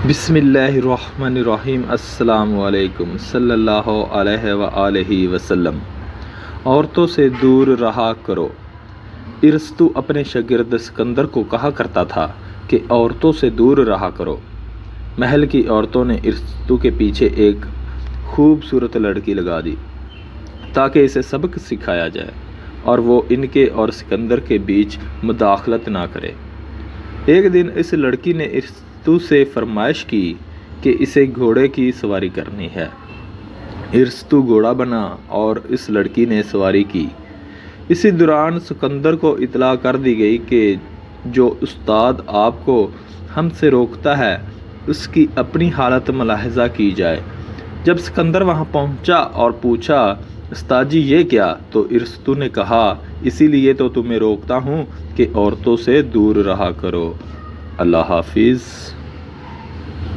بسم اللہ الرحمن الرحیم۔ السلام علیکم صلی اللہ علیہ وآلہ وسلم۔ عورتوں سے دور رہا کرو۔ ارسطو اپنے شاگرد سکندر کو کہا کرتا تھا کہ عورتوں سے دور رہا کرو۔ محل کی عورتوں نے ارسطو کے پیچھے ایک خوبصورت لڑکی لگا دی تاکہ اسے سبق سکھایا جائے اور وہ ان کے اور سکندر کے بیچ مداخلت نہ کرے۔ ایک دن اس لڑکی نے ارسطو سے فرمائش کی کہ اسے گھوڑے کی سواری کرنی ہے۔ ارسطو گھوڑا بنا اور اس لڑکی نے سواری کی۔ اسی دوران سکندر کو اطلاع کر دی گئی کہ جو استاد آپ کو ہم سے روکتا ہے اس کی اپنی حالت ملاحظہ کی جائے۔ جب سکندر وہاں پہنچا اور پوچھا استاد جی یہ کیا، تو ارسطو نے کہا اسی لیے تو تمہیں روکتا ہوں کہ عورتوں سے دور رہا کرو۔ اللہ حافظ۔